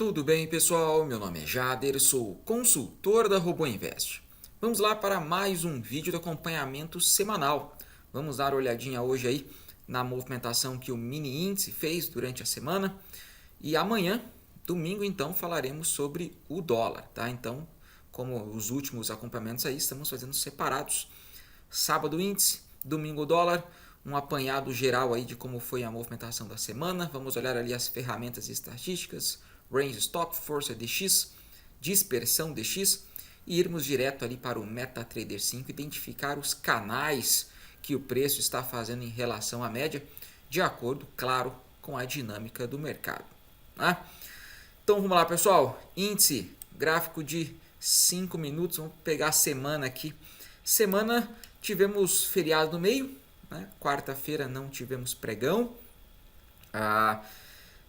Tudo bem, pessoal? Meu nome é Jader, sou consultor da RoboInvest. Vamos lá para mais um vídeo de acompanhamento semanal. Vamos dar uma olhadinha hoje aí na movimentação que o mini índice fez durante a semana. E amanhã, domingo, então, falaremos sobre o dólar, tá? Então, como os últimos acompanhamentos aí, estamos fazendo separados. Sábado índice, domingo dólar, um apanhado geral aí de como foi a movimentação da semana. Vamos olhar ali as ferramentas estatísticas, range stop, força DX, dispersão DX e irmos direto ali para o MetaTrader 5, identificar os canais que o preço está fazendo em relação à média, de acordo, claro, com a dinâmica do mercado. Tá? Então vamos lá, pessoal. Índice, gráfico de 5 minutos. Vamos pegar a semana aqui. Semana tivemos feriado no meio. Né? Quarta-feira não tivemos pregão.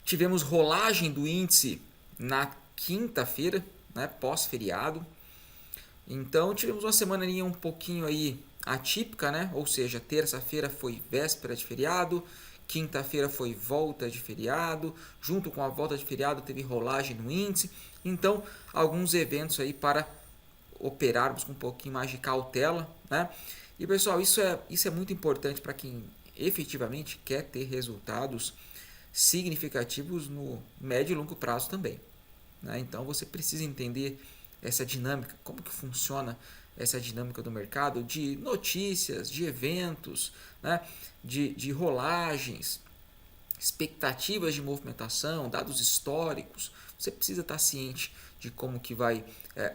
Tivemos rolagem do índice na quinta-feira, né? Pós-feriado. Então tivemos uma semana um pouquinho aí atípica, né? Ou seja, terça-feira foi véspera de feriado, quinta-feira foi volta de feriado, junto com a volta de feriado teve rolagem no índice. Então, alguns eventos aí para operarmos com um pouquinho mais de cautela, né? E pessoal, isso é muito importante para quem efetivamente quer ter resultados significativos no médio e longo prazo também. Né? Então você precisa entender essa dinâmica, como que funciona essa dinâmica do mercado, de notícias, de eventos, né? de rolagens, expectativas de movimentação, dados históricos. Você precisa estar ciente de como que vai,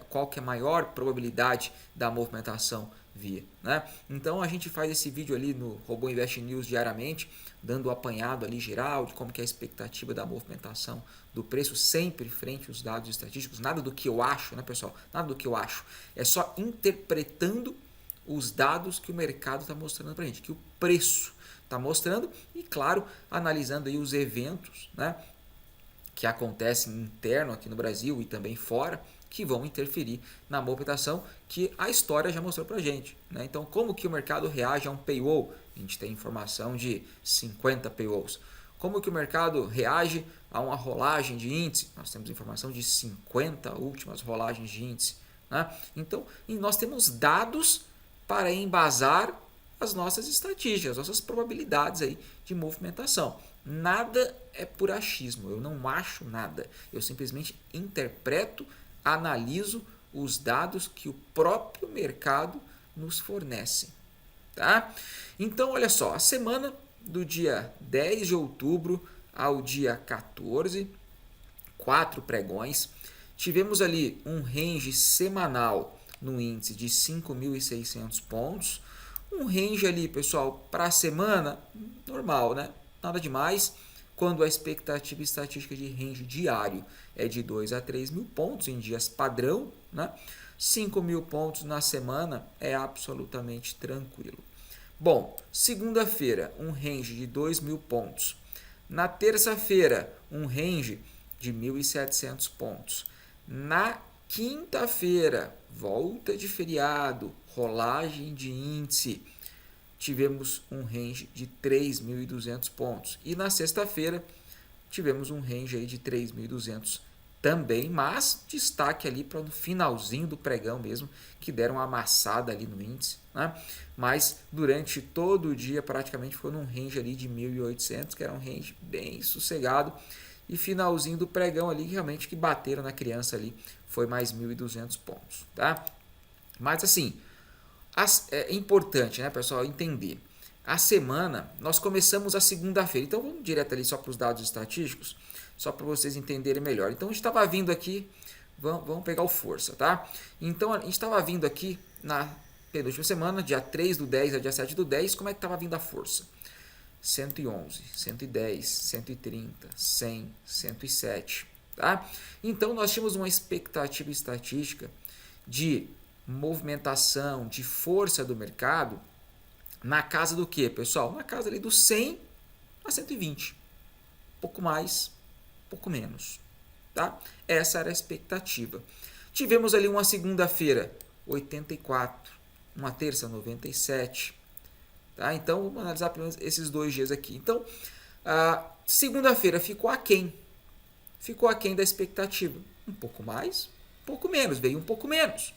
qual que é a maior probabilidade da movimentação vir. Né? Então a gente faz esse vídeo ali no Robô Invest News diariamente, dando o apanhado ali geral de como que é a expectativa da movimentação do preço sempre frente aos dados estatísticos. Nada do que eu acho, né, pessoal? Nada do que eu acho. É só interpretando os dados que o mercado está mostrando para a gente, que o preço está mostrando e, claro, analisando aí os eventos, né, que acontecem interno aqui no Brasil e também fora, que vão interferir na movimentação que a história já mostrou para a gente. Né? Então, como que o mercado reage a um paywall? A gente tem informação de 50 paywalls. Como que o mercado reage a uma rolagem de índice? Nós temos informação de 50 últimas rolagens de índice. Né? Então, nós temos dados para embasar as nossas estatísticas, as nossas probabilidades aí de movimentação. Nada é por achismo, eu não acho nada. Eu simplesmente interpreto, analiso os dados que o próprio mercado nos fornece. Tá? Então, olha só, a semana do dia 10 de outubro ao dia 14, 4 pregões, tivemos ali um range semanal no índice de 5.600 pontos, um range ali, pessoal, para a semana, normal, né? Nada demais, quando a expectativa estatística de range diário é de 2 a 3 mil pontos em dias padrão, né? 5 mil pontos na semana é absolutamente tranquilo. Bom, segunda-feira, um range de 2 mil pontos. Na terça-feira, um range de 1.700 pontos. Na quinta-feira, volta de feriado, rolagem de índice, tivemos um range de 3.200 pontos. E na sexta-feira, tivemos um range aí de 3.200 também, mas destaque ali para no finalzinho do pregão mesmo, que deram uma amassada ali no índice, né? Mas durante todo o dia praticamente ficou num range ali de 1.800, que era um range bem sossegado, e finalzinho do pregão ali realmente que bateram na criança ali foi mais 1.200 pontos, tá? Mas assim, é importante, né, pessoal, entender. A semana, nós começamos a segunda-feira, então vamos direto ali só para os dados estatísticos, só para vocês entenderem melhor. Então a gente estava vindo aqui, vamos pegar o força, tá? Então a gente estava vindo aqui na penúltima semana, dia 3 do 10 a dia 7 do 10, como é que estava vindo a força? 111, 110, 130, 100, 107, tá? Então nós tínhamos uma expectativa estatística de movimentação, de força do mercado na casa do que, pessoal? Na casa ali do 100 a 120. Pouco mais, pouco menos. Tá? Essa era a expectativa. Tivemos ali uma segunda-feira, 84. Uma terça, 97. Tá? Então, vamos analisar pelo menos esses 2 dias aqui. Então, a segunda-feira ficou aquém. ficou aquém da expectativa. Um pouco mais, um pouco menos, veio um pouco menos.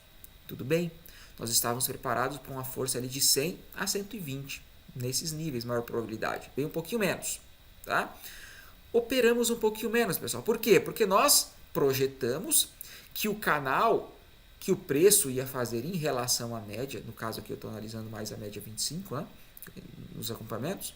Tudo bem, nós estávamos preparados para uma força ali de 100 a 120, nesses níveis, maior probabilidade. Veio um pouquinho menos, tá? Operamos um pouquinho menos, pessoal. Por quê? Porque nós projetamos que o canal, que o preço ia fazer em relação à média, no caso aqui eu estou analisando mais a média 25, né, nos acompanhamentos,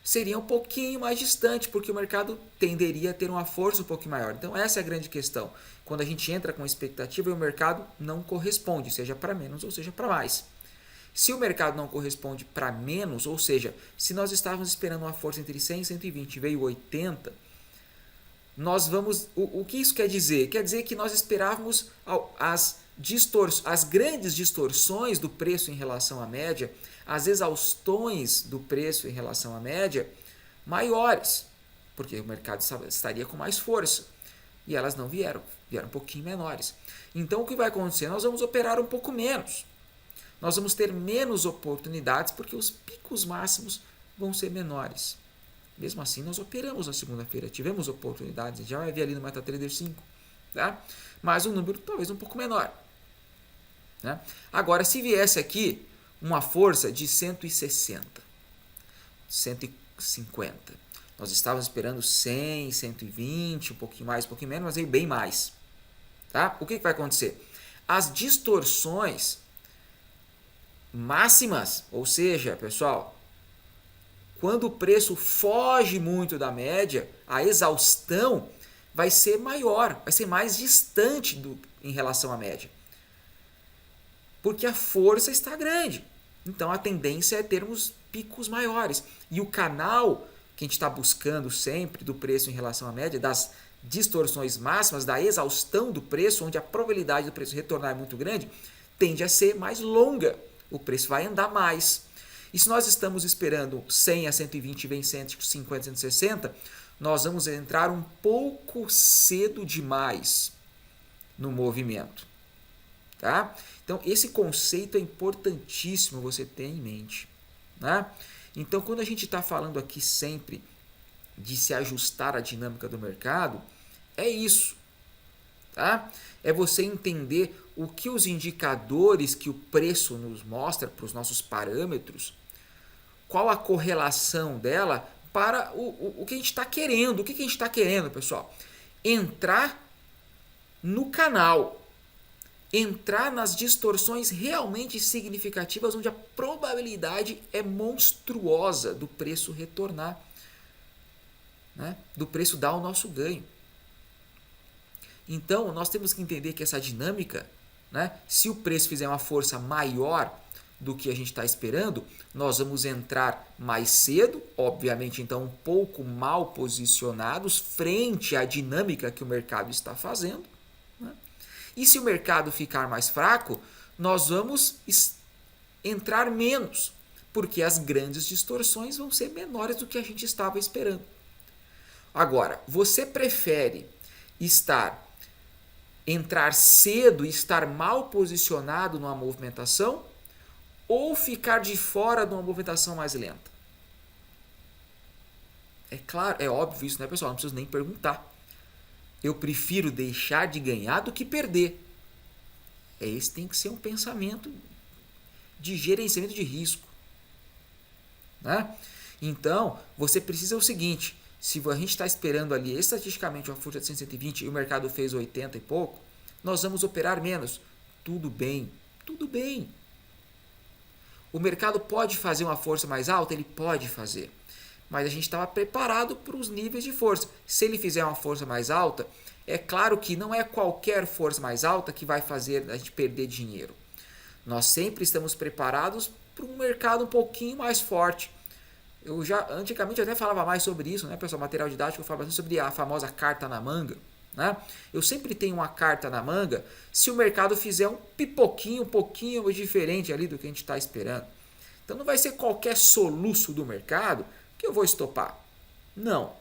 seria um pouquinho mais distante, porque o mercado tenderia a ter uma força um pouquinho maior. Então essa é a grande questão. Quando a gente entra com expectativa e o mercado não corresponde, seja para menos ou seja para mais. Se o mercado não corresponde para menos, ou seja, se nós estávamos esperando uma força entre 100 e 120 e veio 80, nós vamos... O que isso quer dizer? Quer dizer que nós esperávamos as grandes distorções do preço em relação à média, as exaustões do preço em relação à média maiores, porque o mercado estaria com mais força. E elas não vieram um pouquinho menores. Então o que vai acontecer? Nós vamos operar um pouco menos. Nós vamos ter menos oportunidades porque os picos máximos vão ser menores. Mesmo assim, nós operamos na segunda-feira, tivemos oportunidades, já vai ver ali no MetaTrader 5, tá? Mas um número talvez um pouco menor. Né? Agora, se viesse aqui uma força de 160, 150, nós estávamos esperando 100, 120, um pouquinho mais, um pouquinho menos, mas veio bem mais. Tá? O que vai acontecer? As distorções máximas, ou seja, pessoal, quando o preço foge muito da média, a exaustão vai ser maior, vai ser mais distante em relação à média. Porque a força está grande. Então a tendência é termos picos maiores. E o canal que a gente está buscando sempre do preço em relação à média, das distorções máximas, da exaustão do preço, onde a probabilidade do preço retornar é muito grande, tende a ser mais longa. O preço vai andar mais. E se nós estamos esperando 100 a 120 e vem 150, 160, nós vamos entrar um pouco cedo demais no movimento. Tá? Então, esse conceito é importantíssimo você ter em mente. Né? Então, quando a gente está falando aqui sempre de se ajustar à dinâmica do mercado, é isso. Tá? É você entender o que os indicadores que o preço nos mostra para os nossos parâmetros, qual a correlação dela para o que a gente está querendo. O que a gente está querendo, pessoal? Entrar no canal, entrar nas distorções realmente significativas, onde a probabilidade é monstruosa do preço retornar, né? Do preço dar o nosso ganho. Então, nós temos que entender que essa dinâmica, né, se o preço fizer uma força maior do que a gente está esperando, nós vamos entrar mais cedo, obviamente então um pouco mal posicionados frente à dinâmica que o mercado está fazendo. Né? E se o mercado ficar mais fraco, nós vamos entrar menos, porque as grandes distorções vão ser menores do que a gente estava esperando. Agora, você prefere entrar cedo e estar mal posicionado numa movimentação ou ficar de fora de uma movimentação mais lenta? É claro, é óbvio isso, né, pessoal? Não preciso nem perguntar. Eu prefiro deixar de ganhar do que perder. Esse tem que ser um pensamento de gerenciamento de risco. Né? Então, você precisa o seguinte: se a gente está esperando ali estatisticamente uma força de 120 e o mercado fez 80 e pouco, nós vamos operar menos. Tudo bem, tudo bem. O mercado pode fazer uma força mais alta? Ele pode fazer. Mas a gente estava preparado para os níveis de força. Se ele fizer uma força mais alta, é claro que não é qualquer força mais alta que vai fazer a gente perder dinheiro. Nós sempre estamos preparados para um mercado um pouquinho mais forte. Antigamente eu até falava mais sobre isso, né, pessoal? Material didático, eu falava bastante sobre a famosa carta na manga. Né? Eu sempre tenho uma carta na manga se o mercado fizer um pipoquinho, um pouquinho diferente ali do que a gente está esperando. Então não vai ser qualquer soluço do mercado que eu vou estopar. Não.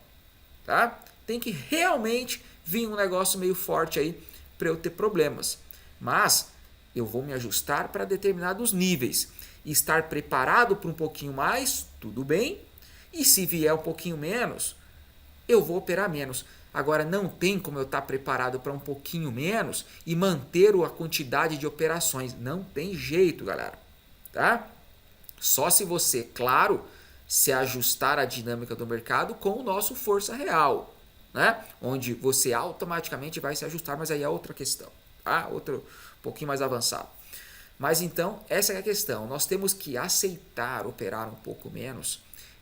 Tá? Tem que realmente vir um negócio meio forte aí para eu ter problemas. Mas eu vou me ajustar para determinados níveis. Estar preparado para um pouquinho mais, tudo bem. E se vier um pouquinho menos, eu vou operar menos. Agora, não tem como eu estar preparado para um pouquinho menos e manter a quantidade de operações. Não tem jeito, galera. Tá? Só se você, claro, se ajustar à dinâmica do mercado com o nosso força real, né? Onde você automaticamente vai se ajustar, mas aí é outra questão, tá? Outro um pouquinho mais avançado. Mas então, essa é a questão. Nós temos que aceitar operar um pouco menos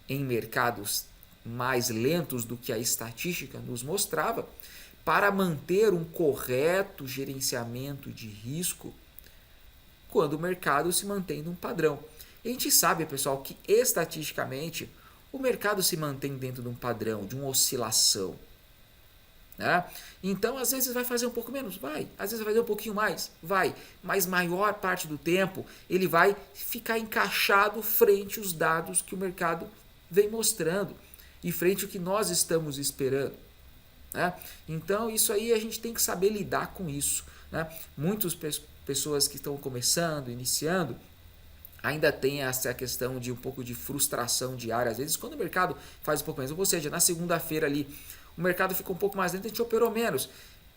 em mercados mais lentos do que a estatística nos mostrava, para manter um correto gerenciamento de risco quando o mercado se mantém num padrão. E a gente sabe, pessoal, que estatisticamente o mercado se mantém dentro de um padrão, de uma oscilação. Né? Então, às vezes vai fazer um pouco menos, vai. Às vezes vai fazer um pouquinho mais, vai. Mas maior parte do tempo ele vai ficar encaixado frente aos dados que o mercado vem mostrando e frente ao que nós estamos esperando. Né? Então, isso aí a gente tem que saber lidar com isso. Né? Muitas pessoas que estão começando, iniciando, ainda tem essa questão de um pouco de frustração diária. Às vezes, quando o mercado faz um pouco menos, ou seja, na segunda-feira ali, o mercado ficou um pouco mais lento, a gente operou menos.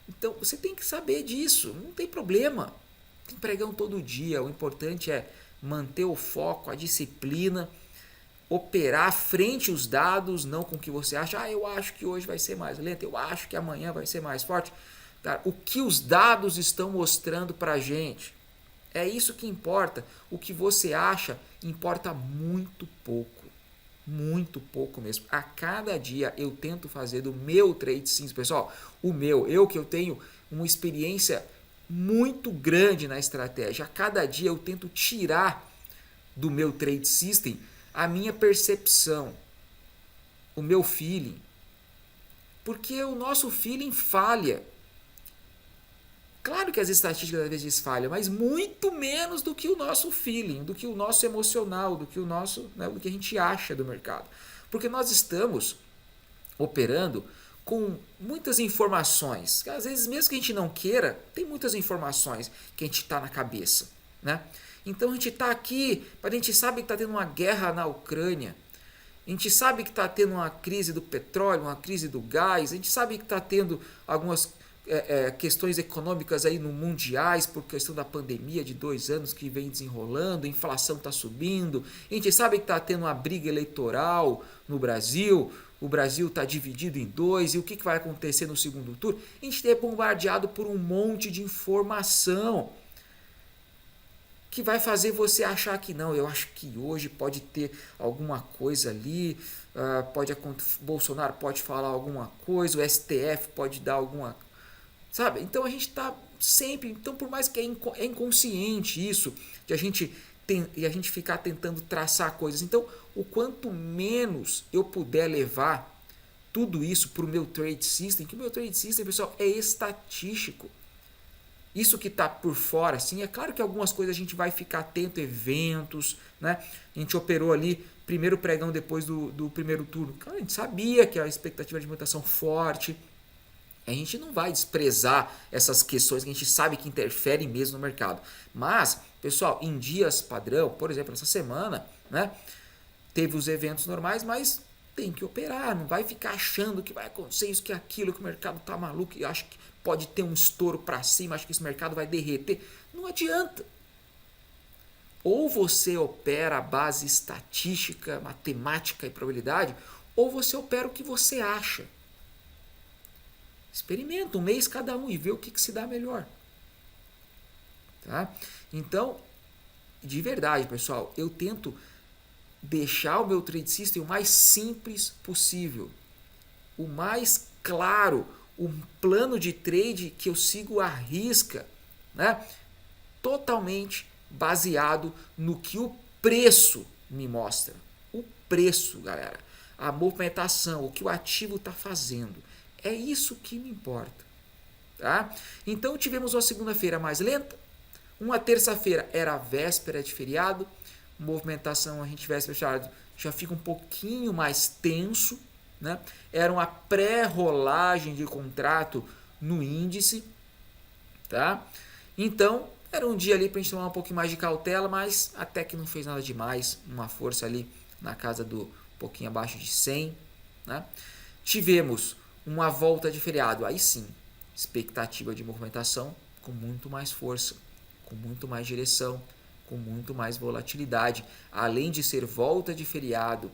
Então, você tem que saber disso, não tem problema. Tem pregão todo dia, o importante é manter o foco, a disciplina, operar frente aos dados, não com o que você acha. Eu acho que hoje vai ser mais lento, eu acho que amanhã vai ser mais forte. Cara, o que os dados estão mostrando para a gente? É isso que importa. O que você acha importa muito pouco mesmo. A cada dia eu tento fazer do meu trade system, pessoal, eu que eu tenho uma experiência muito grande na estratégia. A cada dia eu tento tirar do meu trade system a minha percepção, o meu feeling. Porque o nosso feeling falha. Claro que as estatísticas às vezes falham, mas muito menos do que o nosso feeling, do que o nosso emocional, do que o nosso, né, do que a gente acha do mercado. Porque nós estamos operando com muitas informações. Às vezes, mesmo que a gente não queira, tem muitas informações que a gente está na cabeça. Né? Então a gente está aqui, a gente sabe que está tendo uma guerra na Ucrânia. A gente sabe que está tendo uma crise do petróleo, uma crise do gás. A gente sabe que está tendo algumas questões econômicas aí no mundiais por questão da pandemia de 2 anos que vem desenrolando, a inflação está subindo, a gente sabe que está tendo uma briga eleitoral no Brasil, o Brasil está dividido em dois, e o que vai acontecer no segundo turno? A gente é bombardeado por um monte de informação que vai fazer você achar que não, eu acho que hoje pode ter alguma coisa ali, Bolsonaro pode falar alguma coisa, o STF pode dar alguma coisa. Sabe? Então a gente está sempre, então por mais que é inconsciente isso, que a gente ficar tentando traçar coisas, então o quanto menos eu puder levar tudo isso para o meu trade system, que o meu trade system, pessoal, é estatístico. Isso que está por fora, assim, é claro que algumas coisas a gente vai ficar atento, eventos, né? A gente operou ali primeiro pregão depois do primeiro turno. Claro, a gente sabia que a expectativa de movimentação forte. A gente não vai desprezar essas questões que a gente sabe que interferem mesmo no mercado. Mas, pessoal, em dias padrão, por exemplo, essa semana, né, teve os eventos normais, mas tem que operar. Não vai ficar achando que vai acontecer isso, que aquilo, que o mercado tá maluco e acha que pode ter um estouro para cima, acha que esse mercado vai derreter. Não adianta. Ou você opera a base estatística, matemática e probabilidade, ou você opera o que você acha. Experimenta um mês cada um e vê o que se dá melhor. Tá? Então, de verdade, pessoal, eu tento deixar o meu trade system o mais simples possível. O mais claro, um plano de trade que eu sigo à risca, né? Totalmente baseado no que o preço me mostra. O preço, galera. A movimentação, o que o ativo está fazendo. É isso que me importa. Tá? Então tivemos uma segunda-feira mais lenta, uma terça-feira era a véspera de feriado, movimentação a gente véspera de feriado já fica um pouquinho mais tenso, né? Era uma pré-rolagem de contrato no índice, tá? Então era um dia ali para a gente tomar um pouquinho mais de cautela, mas até que não fez nada demais, uma força ali na casa do pouquinho abaixo de 100, né? Tivemos uma volta de feriado, aí sim, expectativa de movimentação com muito mais força, com muito mais direção, com muito mais volatilidade. Além de ser volta de feriado,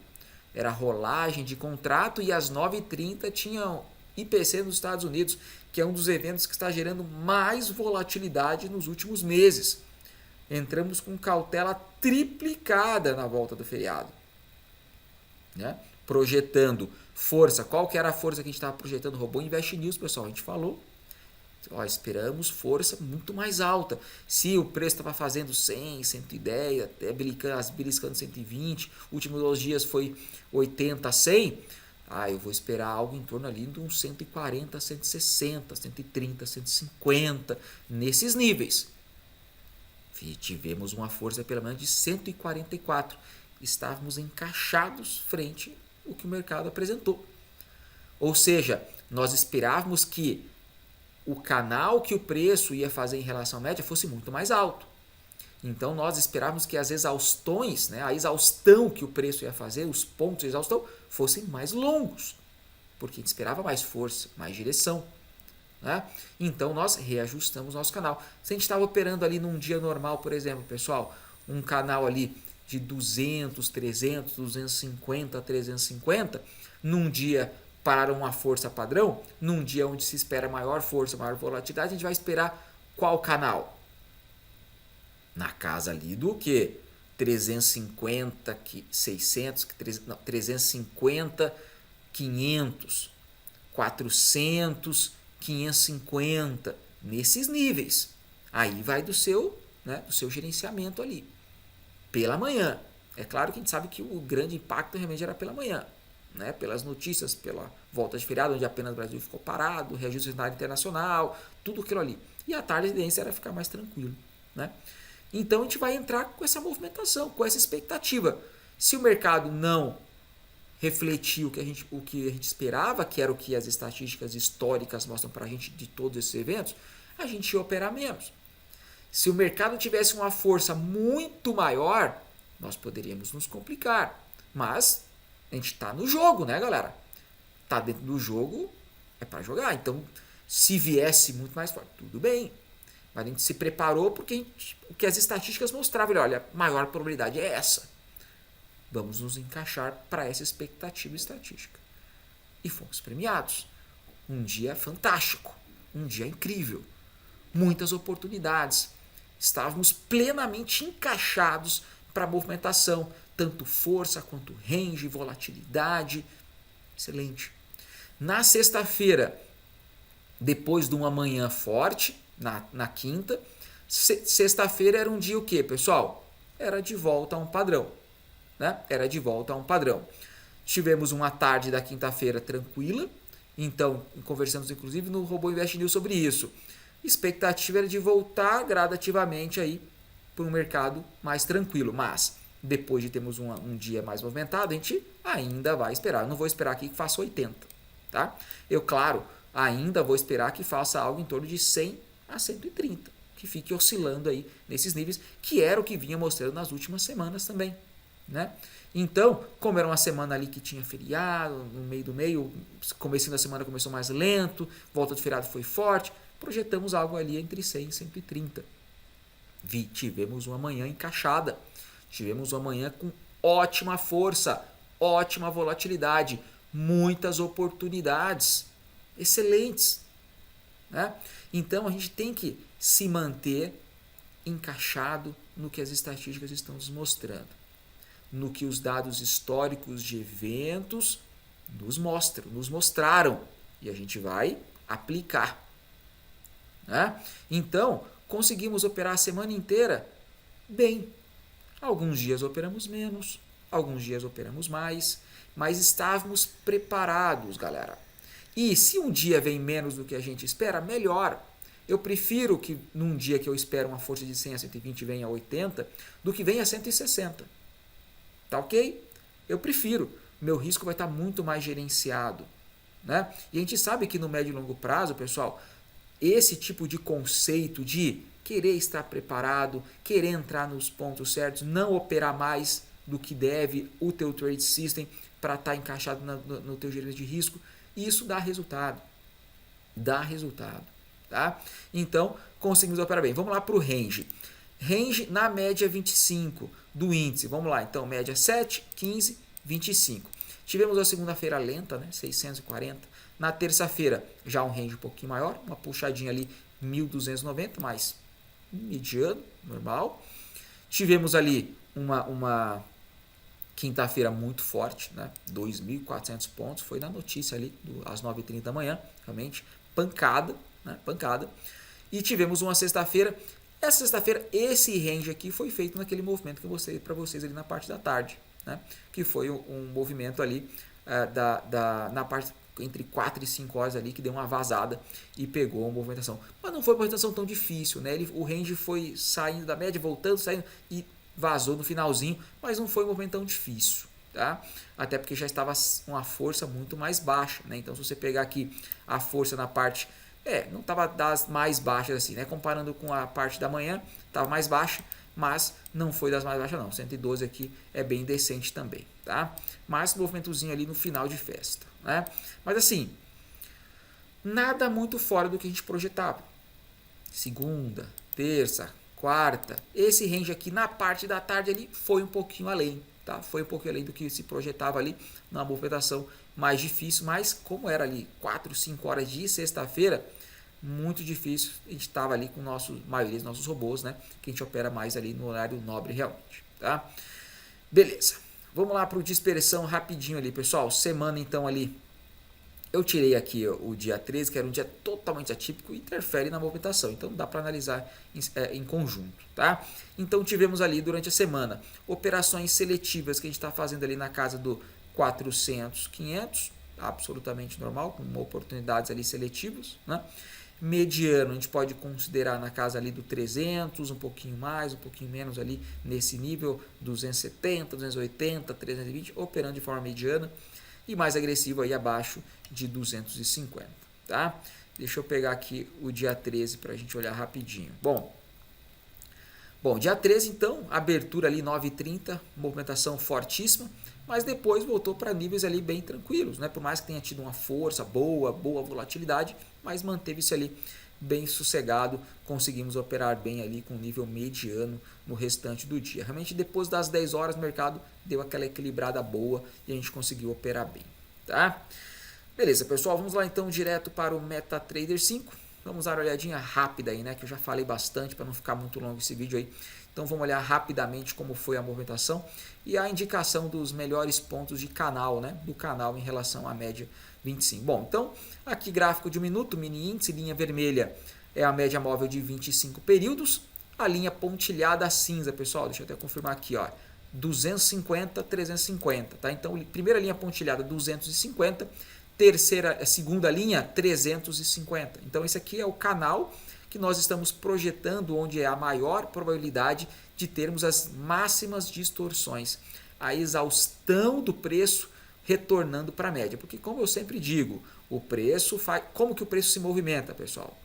era rolagem de contrato e às 9h30 tinha IPC nos Estados Unidos, que é um dos eventos que está gerando mais volatilidade nos últimos meses. Entramos com cautela triplicada na volta do feriado, né? Projetando força. Qual que era a força que a gente estava projetando? Robô Invest News, pessoal, a gente falou. Esperamos força muito mais alta. Se o preço estava fazendo 100, 110, até beliscando 120, últimos 2 dias foi 80, 100, eu vou esperar algo em torno ali de uns 140, 160, 130, 150, nesses níveis. E tivemos uma força pelo menos de 144. Estávamos encaixados frente ao que o mercado apresentou. Ou seja, nós esperávamos que o canal que o preço ia fazer em relação à média fosse muito mais alto. Então nós esperávamos que as exaustões, né, a exaustão que o preço ia fazer, os pontos de exaustão, fossem mais longos, porque a gente esperava mais força, mais direção, né? Então nós reajustamos nosso canal. Se a gente estava operando ali num dia normal, por exemplo, pessoal, um canal ali de 200, 300, 250, 350, num dia para uma força padrão, num dia onde se espera maior força, maior volatilidade, a gente vai esperar qual canal? Na casa ali do que? 350, 600, 350, 500, 400, 550, nesses níveis. Aí vai do seu, né, do seu gerenciamento ali. Pela manhã. É claro que a gente sabe que o grande impacto realmente era pela manhã, né? Pelas notícias, pela volta de feriado, onde apenas o Brasil ficou parado, reajuste do cenário internacional, tudo aquilo ali. E à tarde a tendência era ficar mais tranquilo, né? Então a gente vai entrar com essa movimentação, com essa expectativa. Se o mercado não refletir o que a gente esperava, que era o que as estatísticas históricas mostram para a gente de todos esses eventos, a gente ia operar menos. Se o mercado tivesse uma força muito maior, nós poderíamos nos complicar. Mas a gente está no jogo, né, galera? Está dentro do jogo, é para jogar. Então, se viesse muito mais forte, tudo bem. Mas a gente se preparou porque o que as estatísticas mostravam, olha, a maior probabilidade é essa. Vamos nos encaixar para essa expectativa estatística. E fomos premiados. Um dia fantástico, um dia incrível, muitas oportunidades. Estávamos plenamente encaixados para a movimentação, tanto força quanto range, volatilidade. Excelente. Na sexta-feira, depois de uma manhã forte, na quinta, sexta-feira era um dia o quê, pessoal? Era de volta a um padrão. Né? Era de volta a um padrão. Tivemos uma tarde da quinta-feira tranquila, então conversamos inclusive no Robô Invest News sobre isso. Expectativa era de voltar gradativamente aí para um mercado mais tranquilo, mas depois de termos um dia mais movimentado, a gente ainda vai esperar. Eu não vou esperar aqui que faça 80, tá? Eu, claro, ainda vou esperar que faça algo em torno de 100 a 130, que fique oscilando aí nesses níveis, que era o que vinha mostrando nas últimas semanas também. Né? Então, como era uma semana ali que tinha feriado, no meio do meio, comecinho da semana começou mais lento, volta de feriado foi forte, projetamos algo ali entre 100 e 130. Tivemos uma manhã encaixada, tivemos uma manhã com ótima força, ótima volatilidade, muitas oportunidades, excelentes. Né? Então, a gente tem que se manter encaixado no que as estatísticas estão nos mostrando, no que os dados históricos de eventos nos mostraram, e a gente vai aplicar. Né? Então, conseguimos operar a semana inteira bem. Alguns dias operamos menos, alguns dias operamos mais, mas estávamos preparados, galera. E se um dia vem menos do que a gente espera, melhor. Eu prefiro que num dia que eu espero uma força de 100 a 120 venha a 80, do que venha a 160. Tá ok? Eu prefiro. Meu risco vai estar muito mais gerenciado. Né? E a gente sabe que no médio e longo prazo, pessoal, esse tipo de conceito de querer estar preparado, querer entrar nos pontos certos, não operar mais do que deve o teu trade system para estar encaixado no teu gerenciamento de risco, Isso dá resultado. Dá resultado. Tá? Então, conseguimos operar bem. Vamos lá para o range. Range na média 25 do índice. Vamos lá, então, média 7, 15, 25. Tivemos a segunda-feira lenta, né? 640. Na terça-feira, já um range um pouquinho maior, uma puxadinha ali, 1.290, mais mediano, normal. Tivemos ali uma quinta-feira muito forte, né? 2.400 pontos, foi na notícia ali, às 9h30 da manhã, realmente, pancada, né? Pancada. E tivemos uma sexta-feira. Essa sexta-feira, esse range aqui foi feito naquele movimento que eu mostrei para vocês ali na parte da tarde, né? Que foi um movimento ali na parte entre 4 e 5 horas ali, que deu uma vazada e pegou uma movimentação. Mas não foi uma movimentação tão difícil, né? O range foi saindo da média, voltando, saindo e vazou no finalzinho, mas não foi um movimento tão difícil, tá? Até porque já estava uma força muito mais baixa, né? Então, se você pegar aqui a força na parte... não estava das mais baixas assim, né? Comparando com a parte da manhã, estava mais baixa, mas não foi das mais baixas não. 112 aqui é bem decente também, tá? Mas movimentozinho ali no final de festa, né? Mas assim, nada muito fora do que a gente projetava. Segunda, terça, quarta, esse range aqui na parte da tarde ali foi um pouquinho além, tá? Foi um pouquinho além do que se projetava ali na movimentação mais difícil, mas como era ali 4, 5 horas de sexta-feira, muito difícil, a gente estava ali com maioria dos nossos robôs, né? Que a gente opera mais ali no horário nobre realmente, tá? Beleza, vamos lá para o dispersão rapidinho ali, pessoal. Semana então ali, eu tirei aqui o dia 13, que era um dia totalmente atípico e interfere na movimentação. Então dá para analisar em conjunto, tá? Então tivemos ali durante a semana operações seletivas que a gente está fazendo ali na casa do 400, 500, absolutamente normal, com oportunidades ali seletivas, né? Mediano a gente pode considerar na casa ali do 300, um pouquinho mais, um pouquinho menos ali nesse nível, 270, 280, 320, operando de forma mediana. E mais agressivo aí abaixo de 250, tá? Deixa eu pegar aqui o dia 13 para a gente olhar rapidinho. Bom, dia 13 então, abertura ali 9h30, movimentação fortíssima, mas depois voltou para níveis ali bem tranquilos, né? Por mais que tenha tido uma força boa volatilidade, mas manteve-se ali bem sossegado, conseguimos operar bem ali com nível mediano no restante do dia. Realmente depois das 10 horas o mercado deu aquela equilibrada boa e a gente conseguiu operar bem, tá? Beleza, pessoal, vamos lá então direto para o MetaTrader 5. Vamos dar uma olhadinha rápida aí, né, que eu já falei bastante para não ficar muito longo esse vídeo aí. Então vamos olhar rapidamente como foi a movimentação e a indicação dos melhores pontos de canal, né, do canal em relação à média 25. Bom, então aqui gráfico de 1 minuto, mini índice, linha vermelha é a média móvel de 25 períodos, a linha pontilhada cinza, pessoal, deixa eu até confirmar aqui, ó, 250, 350, tá? Então primeira linha pontilhada 250, segunda linha 350. Então esse aqui é o canal que nós estamos projetando, onde é a maior probabilidade de termos as máximas distorções, a exaustão do preço retornando para a média, porque como eu sempre digo, o preço como que o preço se movimenta, pessoal?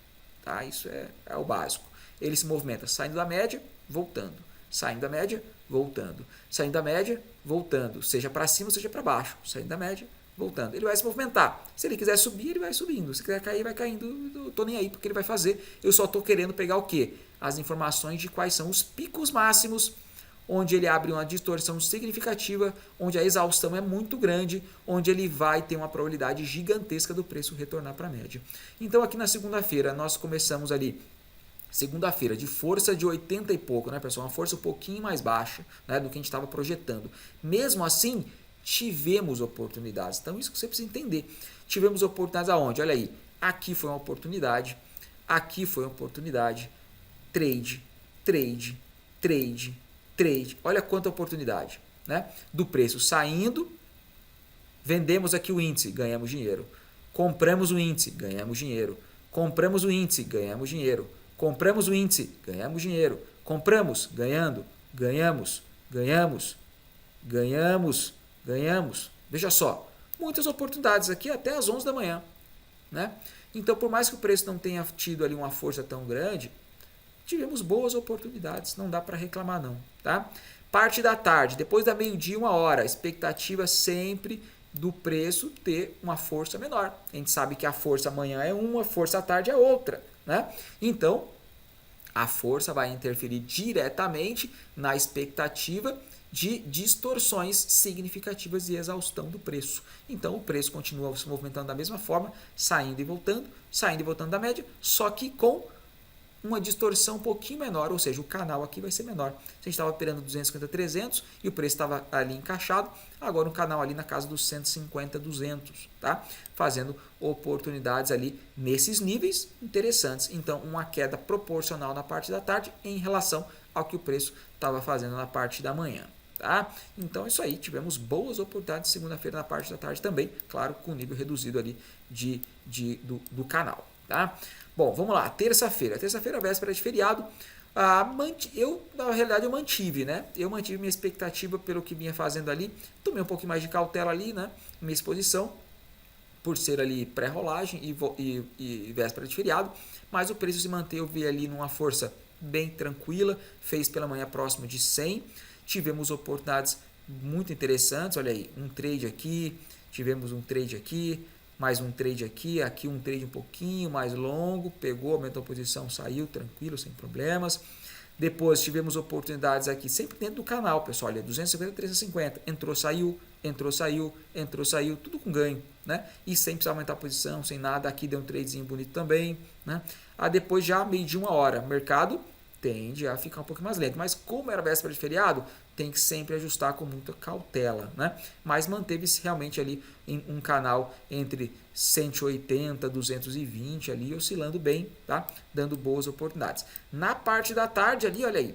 Tá? Isso é o básico. Ele se movimenta saindo da média, voltando, saindo da média, voltando, saindo da média, voltando, seja para cima, seja para baixo, saindo da média, voltando. Ele vai se movimentar. Se ele quiser subir, ele vai subindo. Se quiser cair, vai caindo. Eu estou nem aí porque ele vai fazer. Eu só estou querendo pegar o quê? As informações de quais são os picos máximos, onde ele abre uma distorção significativa, onde a exaustão é muito grande, onde ele vai ter uma probabilidade gigantesca do preço retornar para a média. Então aqui na segunda-feira nós começamos ali, segunda-feira de força de 80 e pouco, né, pessoal? Uma força um pouquinho mais baixa, né, do que a gente estava projetando. Mesmo assim, tivemos oportunidades. Então isso que você precisa entender. Tivemos oportunidades aonde? Olha aí, aqui foi uma oportunidade, aqui foi uma oportunidade, trade, trade, trade, trade. Olha quanta oportunidade, né? Do preço saindo, vendemos aqui o índice, ganhamos dinheiro. Compramos o índice, ganhamos dinheiro. Compramos o índice, ganhamos dinheiro. Compramos o índice, ganhamos dinheiro. Compramos, ganhando, ganhamos, ganhamos, ganhamos, ganhamos. Veja só, muitas oportunidades aqui até às 11 da manhã, né? Então, por mais que o preço não tenha tido ali uma força tão grande, tivemos boas oportunidades, não dá para reclamar não, tá? Parte da tarde, depois da meio-dia, 1 hora, expectativa sempre do preço ter uma força menor. A gente sabe que a força amanhã é uma, a força à tarde é outra, né? Então, a força vai interferir diretamente na expectativa de distorções significativas e exaustão do preço. Então, o preço continua se movimentando da mesma forma, saindo e voltando da média, só que com uma distorção um pouquinho menor, ou seja, o canal aqui vai ser menor. Se a gente estava operando 250, 300 e o preço estava ali encaixado, agora o canal ali na casa dos 150, 200, tá? Fazendo oportunidades ali nesses níveis interessantes. Então, uma queda proporcional na parte da tarde em relação ao que o preço estava fazendo na parte da manhã. Tá? Então é isso aí, tivemos boas oportunidades segunda-feira na parte da tarde também, claro, com nível reduzido ali do canal. Tá? Bom, vamos lá, terça-feira. Terça-feira, véspera de feriado. Na realidade, eu mantive, né? Eu mantive minha expectativa pelo que vinha fazendo ali. Tomei um pouquinho mais de cautela ali, né? Minha exposição, por ser ali pré-rolagem e véspera de feriado. Mas o preço se manteve ali numa força bem tranquila. Fez pela manhã próximo de 100. Tivemos oportunidades muito interessantes. Olha aí, um trade aqui. Tivemos um trade aqui. Mais um trade aqui, aqui um trade um pouquinho mais longo, pegou, aumentou a posição, saiu tranquilo, sem problemas. Depois tivemos oportunidades aqui, sempre dentro do canal, pessoal, olha, 250, 350, entrou, saiu, entrou, saiu, entrou, saiu, tudo com ganho, né? E sem precisar aumentar a posição, sem nada, aqui deu um tradezinho bonito também, né? Depois já meio de uma hora, mercado tende a ficar um pouco mais lento, mas como era véspera de feriado, tem que sempre ajustar com muita cautela, né? Mas manteve-se realmente ali em um canal entre 180, 220 ali, oscilando bem, tá? Dando boas oportunidades. Na parte da tarde ali, olha aí,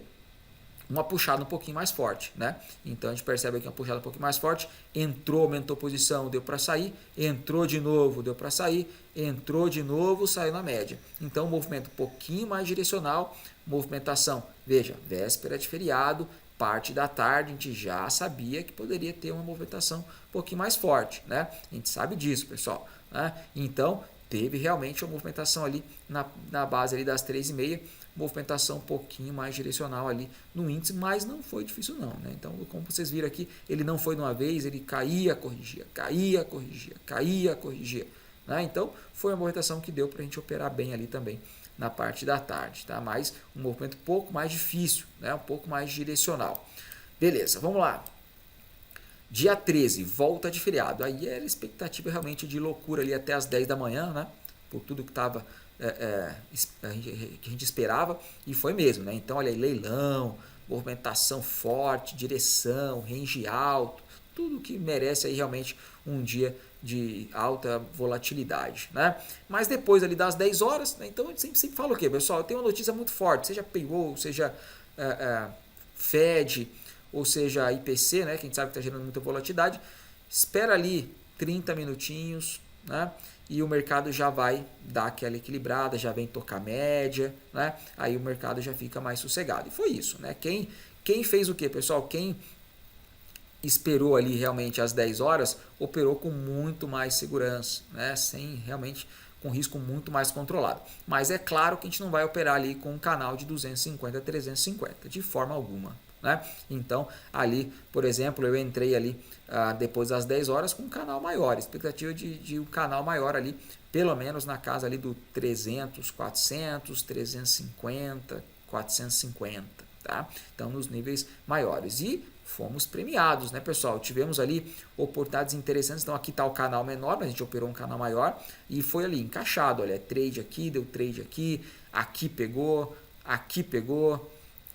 uma puxada um pouquinho mais forte, né? Então a gente percebe aqui uma puxada um pouquinho mais forte, entrou, aumentou posição, deu para sair, entrou de novo, deu para sair, entrou de novo, saiu na média. Então movimento um pouquinho mais direcional, movimentação, veja, véspera de feriado, parte da tarde, a gente já sabia que poderia ter uma movimentação um pouquinho mais forte, né? A gente sabe disso, pessoal, né? Então teve realmente uma movimentação ali na base ali das 3,5, movimentação um pouquinho mais direcional ali no índice, mas não foi difícil não, né? Então, como vocês viram aqui, ele não foi de uma vez, ele caía, corrigia, caía, corrigia, caía, corrigia, né? Então, foi uma movimentação que deu para a gente operar bem ali também na parte da tarde, tá? Mas um movimento um pouco mais difícil, né? Um pouco mais direcional. Beleza, vamos lá. Dia 13, volta de feriado. Aí era expectativa realmente de loucura ali até as 10 da manhã, né? Por tudo que estava que a gente esperava, e foi mesmo, né? Então, olha aí, leilão, movimentação forte, direção, range alto, tudo que merece aí realmente um dia de alta volatilidade, né? Mas depois ali das 10 horas, né? Então a gente sempre fala o quê, pessoal? Tem uma notícia muito forte, seja payroll, seja Fed, ou seja IPC, né? Que a gente sabe que está gerando muita volatilidade, espera ali 30 minutinhos, né? E o mercado já vai dar aquela equilibrada, já vem tocar média, né? Aí o mercado já fica mais sossegado. E foi isso, né? Quem fez o quê, pessoal? Quem esperou ali realmente às 10 horas, operou com muito mais segurança, né? Sem realmente com risco muito mais controlado. Mas é claro que a gente não vai operar ali com um canal de 250 a 350, de forma alguma, né? Então, ali, por exemplo, eu entrei ali depois das 10 horas com um canal maior, expectativa de um canal maior ali, pelo menos na casa ali do 300, 400, 350, 450, tá? Então, nos níveis maiores. E fomos premiados, né, pessoal? Tivemos ali oportunidades interessantes. Então, aqui está o canal menor, mas a gente operou um canal maior e foi ali encaixado. Olha, trade aqui, deu trade aqui pegou,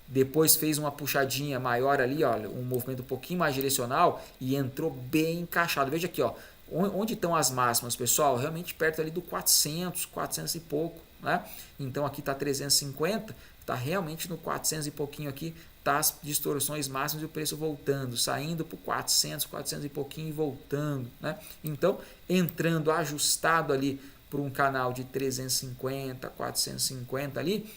depois fez uma puxadinha maior ali, ó, um movimento um pouquinho mais direcional e entrou bem encaixado. Veja aqui, ó, onde estão as máximas, pessoal? Realmente perto ali do 400, 400 e pouco, né? Então aqui está 350, está realmente no 400 e pouquinho aqui, tá as distorções máximas e o preço voltando, saindo para 400, 400 e pouquinho e voltando, né? Então, entrando ajustado ali para um canal de 350, 450 ali,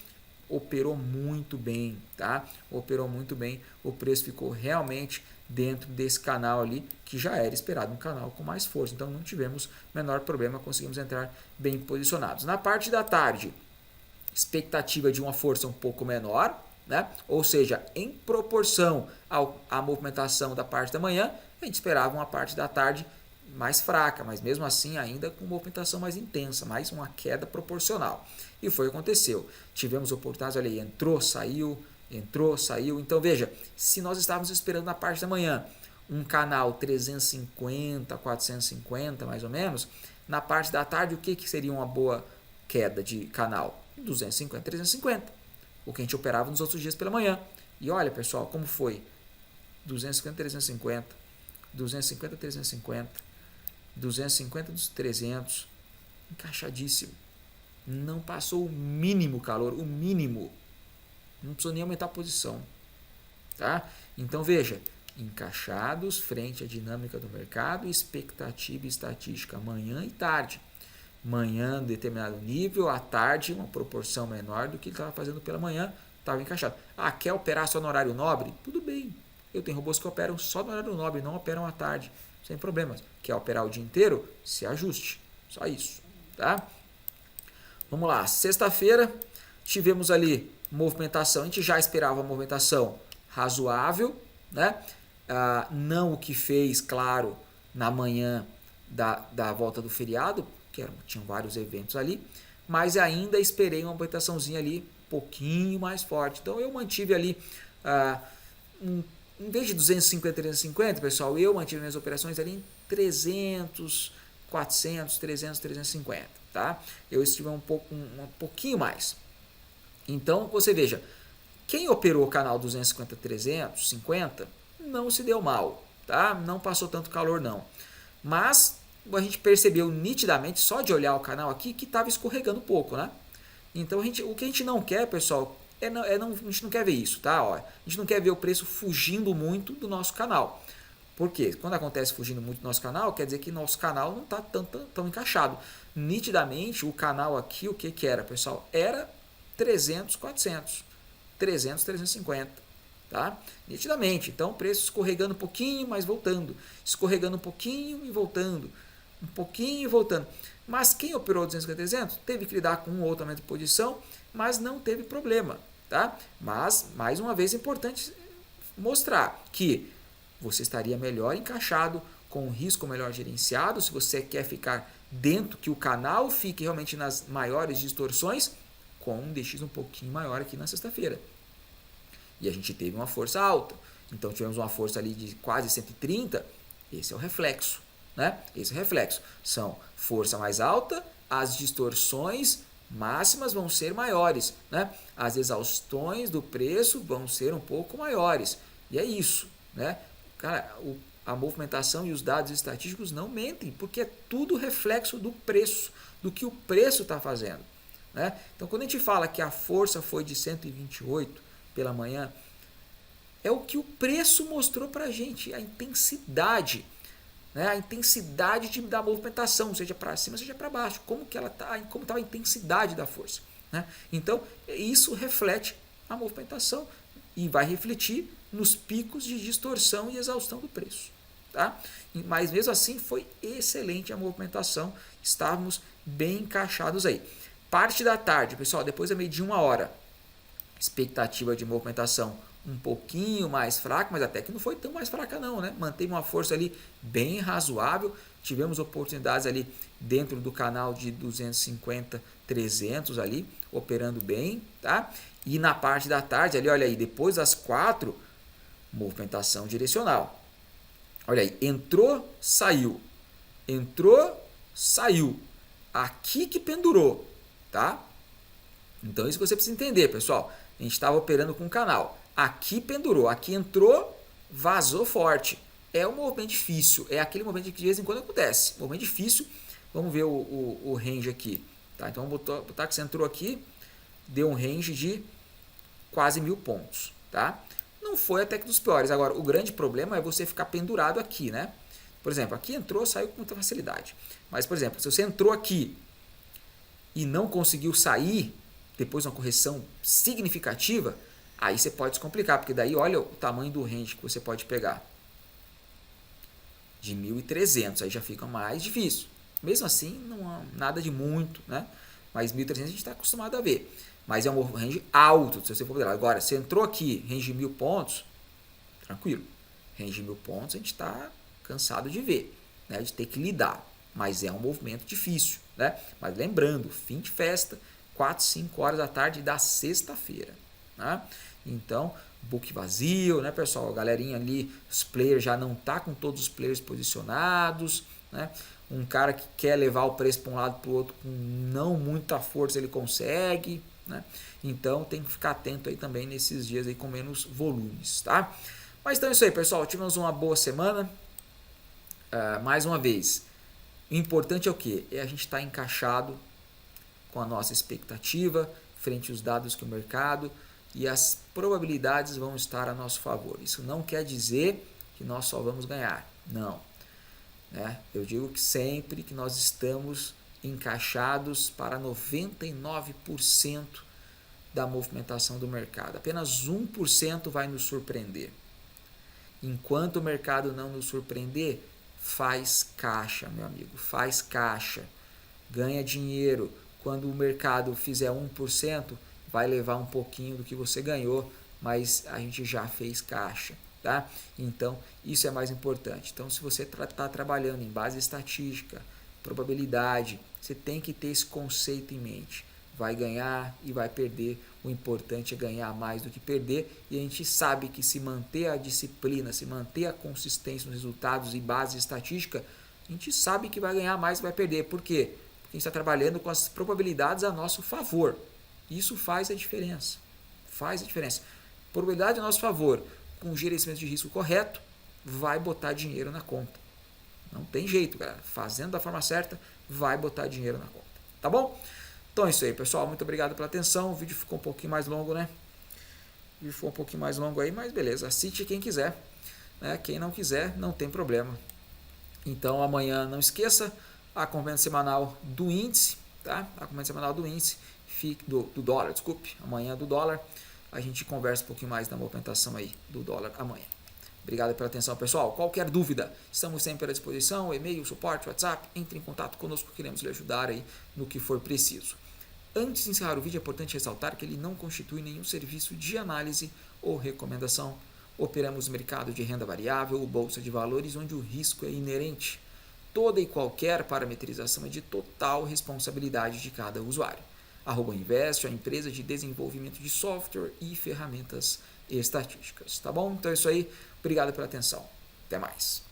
operou muito bem, tá? Operou muito bem, o preço ficou realmente dentro desse canal ali, que já era esperado, um canal com mais força, então não tivemos menor problema, conseguimos entrar bem posicionados. Na parte da tarde, expectativa de uma força um pouco menor, né? Ou seja, em proporção à movimentação da parte da manhã, a gente esperava uma parte da tarde mais fraca, mas mesmo assim ainda com movimentação mais intensa, mais uma queda proporcional. E foi o que aconteceu. Tivemos oportunidades, olha aí, entrou, saiu. Então veja, se nós estávamos esperando na parte da manhã um canal 350, 450 mais ou menos, na parte da tarde o que seria uma boa queda de canal? 250, 350, o que a gente operava nos outros dias pela manhã. E olha pessoal, como foi? 250, 350, 250, 350, 250 dos 300, encaixadíssimo. Não passou o mínimo calor, o mínimo. Não precisou nem aumentar a posição. Tá? Então veja, encaixados frente à dinâmica do mercado, expectativa e estatística, manhã e tarde. Manhã, determinado nível, à tarde, uma proporção menor do que ele estava fazendo pela manhã, estava encaixado. Ah, quer operar só no horário nobre? Tudo bem. Eu tenho robôs que operam só no horário nobre, não operam à tarde, sem problemas. Quer operar o dia inteiro? Se ajuste. Só isso. Tá? Vamos lá. Sexta-feira, tivemos ali movimentação. A gente já esperava uma movimentação razoável, né? Não o que fez, claro, na manhã da volta do feriado, que tinham vários eventos ali, mas ainda esperei uma movimentaçãozinha ali um pouquinho mais forte. Então eu mantive ali, em vez de 250, 350, pessoal, eu mantive minhas operações ali em 300, 400, 300, 350, tá? Eu estive um pouquinho mais. Então você veja, quem operou o canal 250, 350 não se deu mal, tá? Não passou tanto calor não. Mas a gente percebeu nitidamente, só de olhar o canal aqui, que estava escorregando um pouco, né? Então o que a gente não quer, pessoal, a gente não quer ver isso, tá? Ó, a gente não quer ver o preço fugindo muito do nosso canal. Por quê? Quando acontece fugindo muito do nosso canal, quer dizer que nosso canal não está tão encaixado. Nitidamente, o canal aqui, o que era, pessoal? Era 300, 400. 300, 350, tá? Nitidamente. Então, o preço escorregando um pouquinho, mas voltando. Escorregando um pouquinho e voltando. Um pouquinho e voltando. Mas quem operou 250, 300 teve que lidar com um outro aumento de posição, mas não teve problema, tá? Mas, mais uma vez, é importante mostrar que você estaria melhor encaixado, com o risco melhor gerenciado, se você quer ficar dentro, que o canal fique realmente nas maiores distorções, com um DX um pouquinho maior aqui na sexta-feira. E a gente teve uma força alta. Então tivemos uma força ali de quase 130. Esse é o reflexo, né? Esse é o reflexo. São força mais alta, as distorções máximas vão ser maiores, né? As exaustões do preço vão ser um pouco maiores. E é isso, né? Cara, a movimentação e os dados estatísticos não mentem, porque é tudo reflexo do preço, do que o preço está fazendo. Né? Então, quando a gente fala que a força foi de 128 pela manhã, é o que o preço mostrou para a gente, a intensidade, né? A intensidade da movimentação, seja para cima, seja para baixo, como estava a intensidade da força. Né? Então, isso reflete a movimentação e vai refletir nos picos de distorção e exaustão do preço. Tá? Mas mesmo assim, foi excelente a movimentação, estávamos bem encaixados aí. Parte da tarde, pessoal, depois da meio-dia, 1 hora, expectativa de movimentação um pouquinho mais fraca, mas até que não foi tão mais fraca não, né? Manteve uma força ali bem razoável, tivemos oportunidades ali dentro do canal de 250, 300 ali, operando bem, tá? E na parte da tarde, ali, olha aí, depois das 4, movimentação direcional. Olha aí, entrou, saiu. Entrou, saiu. Aqui que pendurou. Tá? Então isso que você precisa entender, pessoal. A gente estava operando com o canal. Aqui pendurou, aqui entrou, vazou forte. É um movimento difícil. É aquele movimento que de vez em quando acontece. Movimento difícil. Vamos ver o range aqui. Tá? Então vamos botar que você entrou aqui, deu um range de quase 1.000 pontos. Tá? Não foi até que dos piores. Agora, o grande problema é você ficar pendurado aqui, né? Por exemplo, aqui entrou, saiu com muita facilidade. Mas, por exemplo, se você entrou aqui e não conseguiu sair depois de uma correção significativa, aí você pode se complicar, porque daí olha o tamanho do range que você pode pegar. De 1.300, aí já fica mais difícil. Mesmo assim, não há nada de muito, né? Mas 1.300 a gente está acostumado a ver. Mas é um range alto, se você for ver. Agora, você entrou aqui, range de 1.000 pontos, tranquilo. Range de 1.000 pontos a gente está cansado de ver. né, de ter que lidar, mas é um movimento difícil, né? Mas lembrando, fim de festa, 4, 5 horas da tarde da sexta-feira, né? Então, book vazio, né, pessoal? A galerinha ali, os players já não tá com todos os players posicionados, né? Um cara que quer levar o preço para um lado para o outro com não muita força ele consegue, né? Então tem que ficar atento aí também nesses dias aí com menos volumes, tá? Mas então é isso aí, pessoal. Tivemos uma boa semana. Mais uma vez, o importante é o que? É a gente estar encaixado com a nossa expectativa frente aos dados que o mercado e as probabilidades vão estar a nosso favor. Isso não quer dizer que nós só vamos ganhar, não. Né? Eu digo que sempre que nós estamos encaixados para 99% da movimentação do mercado, apenas 1% vai nos surpreender. Enquanto o mercado não nos surpreender, faz caixa, meu amigo, faz caixa, ganha dinheiro. Quando o mercado fizer 1%, vai levar um pouquinho do que você ganhou, mas a gente já fez caixa, tá? Então, isso é mais importante. Então, se você está trabalhando em base estatística, probabilidade, você tem que ter esse conceito em mente. Vai ganhar e vai perder. O importante é ganhar mais do que perder. E a gente sabe que se manter a disciplina, se manter a consistência nos resultados e base estatística, a gente sabe que vai ganhar mais e vai perder. Por quê? Porque a gente está trabalhando com as probabilidades a nosso favor. Isso faz a diferença. Faz a diferença. Probabilidade a nosso favor, com o gerenciamento de risco correto, vai botar dinheiro na conta. Não tem jeito, galera. Fazendo da forma certa, vai botar dinheiro na conta. Tá bom? Então é isso aí, pessoal. Muito obrigado pela atenção. O vídeo ficou um pouquinho mais longo, né? O vídeo ficou um pouquinho mais longo aí, mas beleza. Assiste quem quiser. Né? Quem não quiser, não tem problema. Então amanhã não esqueça, acompanhamento semanal do índice, tá? Acompanhamento semanal do índice, do dólar, desculpe. Amanhã do dólar. A gente conversa um pouquinho mais da movimentação aí do dólar amanhã. Obrigado pela atenção, pessoal. Qualquer dúvida, estamos sempre à disposição. E-mail, suporte, WhatsApp, entre em contato conosco, queremos lhe ajudar aí no que for preciso. Antes de encerrar o vídeo, é importante ressaltar que ele não constitui nenhum serviço de análise ou recomendação. Operamos no mercado de renda variável ou bolsa de valores, onde o risco é inerente. Toda e qualquer parametrização é de total responsabilidade de cada usuário. @Invest, a empresa de desenvolvimento de software e ferramentas estatísticas. Tá bom? Então é isso aí. Obrigado pela atenção. Até mais.